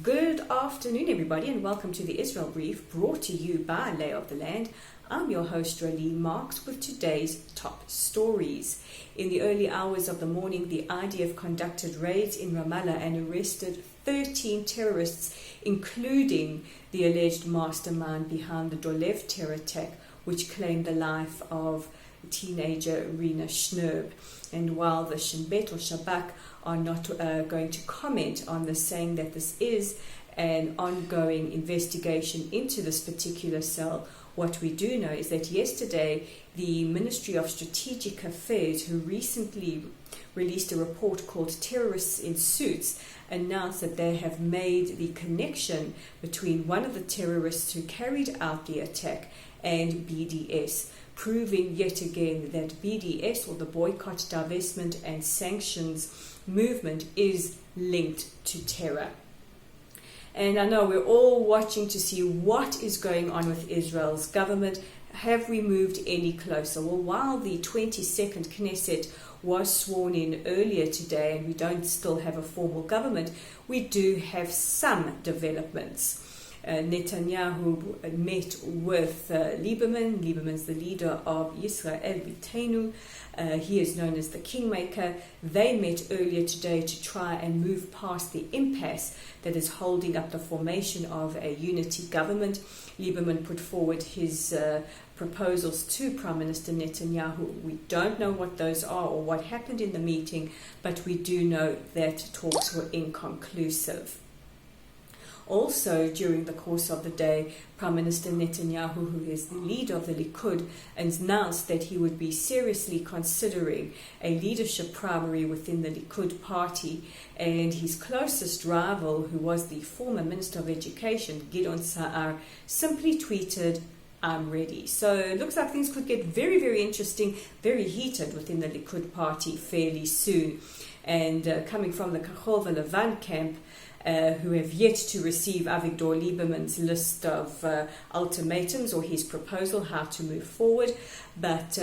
Good afternoon, everybody, and welcome to the Israel Brief, brought to you by Lay of the Land. I'm your host, Ralee Marks, with today's top stories. In the early hours of the morning, the IDF conducted raids in Ramallah and arrested 13 terrorists, including the alleged mastermind behind the Dolev terror attack, which claimed the life of teenager Rina Schnerb. And while the Shin Bet or Shabak are not going to comment on this, saying that this is an ongoing investigation into this particular cell, what we do know is that yesterday the Ministry of Strategic Affairs, who recently released a report called Terrorists in Suits, announced that they have made the connection between one of the terrorists who carried out the attack and BDS, proving yet again that BDS, or the Boycott, Divestment and Sanctions movement, is linked to terror. And I know we're all watching to see what is going on with Israel's government. Have we moved any closer? Well, while the 22nd Knesset was sworn in earlier today and we don't still have a formal government, we do have some developments. Netanyahu met with Lieberman. Lieberman's the leader of Yisrael Beitenu. He is known as the Kingmaker. They met earlier today to try and move past the impasse that is holding up the formation of a unity government. Lieberman put forward his proposals to Prime Minister Netanyahu. We don't know what those are or what happened in the meeting, but we do know that talks were inconclusive. Also, during the course of the day, Prime Minister Netanyahu, who is the leader of the Likud, announced that he would be seriously considering a leadership primary within the Likud party, and his closest rival, who was the former Minister of Education, Gideon Sa'ar, simply tweeted, "I'm ready." So it looks like things could get very, very interesting, very heated within the Likud party fairly soon. And coming from the Kachol V'Levan camp, who have yet to receive Avigdor Lieberman's list of ultimatums or his proposal how to move forward. But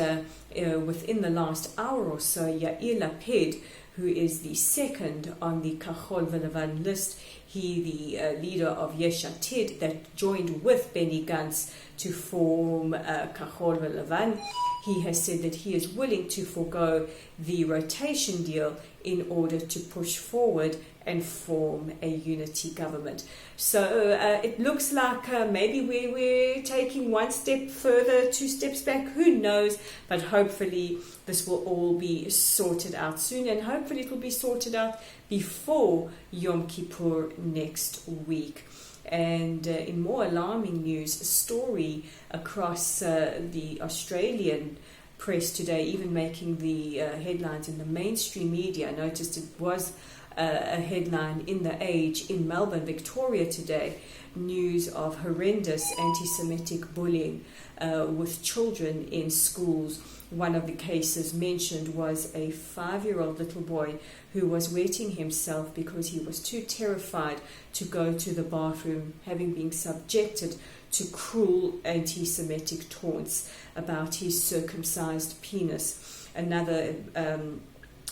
within the last hour or so, Yair Lapid, who is the second on the Kachol V'Levan list, he the leader of Yesh Atid that joined with Benny Gantz to form Kachol V'Levan, he has said that he is willing to forego the rotation deal in order to push forward and form a unity government. So it looks like maybe we're taking one step further, two steps back, who knows, but hopefully this will all be sorted out soon, and hopefully it will be sorted out before Yom Kippur next week. And in more alarming news, a story across the Australian press today, even making the headlines in the mainstream media. I noticed it was a headline in The Age in Melbourne, Victoria today, news of horrendous anti-Semitic bullying with children in schools. One of the cases mentioned was a 5-year-old little boy who was wetting himself because he was too terrified to go to the bathroom, having been subjected to cruel anti-Semitic taunts about his circumcised penis. Another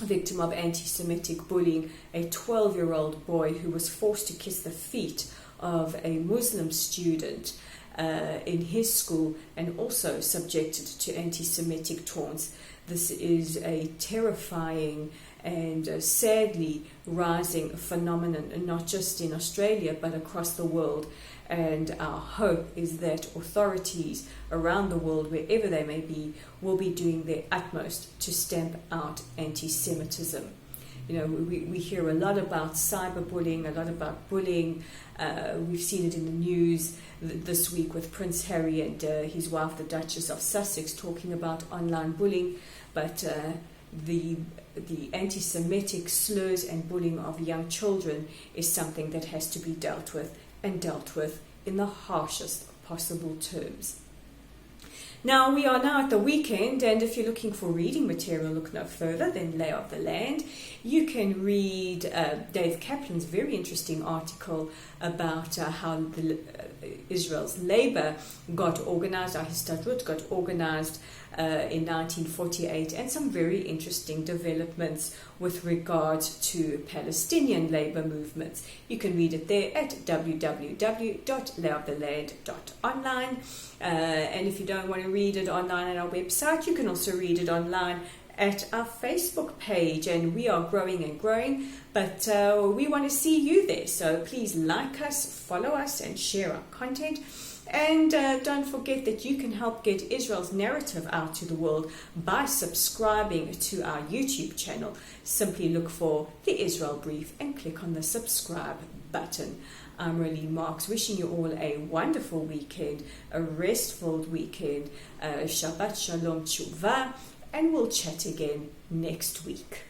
victim of anti-Semitic bullying, a 12-year-old boy who was forced to kiss the feet of a Muslim student in his school and also subjected to anti-Semitic taunts. This is a terrifying and sadly rising phenomenon, not just in Australia but across the world. And our hope is that authorities around the world, wherever they may be, will be doing their utmost to stamp out anti-Semitism. You know, we hear a lot about cyberbullying, a lot about bullying. We've seen it in the news this week with Prince Harry and his wife, the Duchess of Sussex, talking about online bullying. But the anti-Semitic slurs and bullying of young children is something that has to be dealt with, and dealt with in the harshest possible terms. Now, we are now at the weekend, and if you're looking for reading material, look no further than Lay of the Land. You can read Dave Kaplan's very interesting article about how Israel's labor got organized, our Histadrut got organized in 1948, and some very interesting developments with regard to Palestinian labor movements. You can read it there at www.layoftheland.online. And if you don't want to read it online at our website, you can also read it online at our Facebook page, and we are growing and growing, but we want to see you there. So please like us, follow us, and share our content. And don't forget that you can help get Israel's narrative out to the world by subscribing to our YouTube channel. Simply look for the Israel Brief and click on the subscribe button. I'm Rolie Marks, wishing you all a wonderful weekend, a restful weekend, Shabbat Shalom Tshuva, and we'll chat again next week.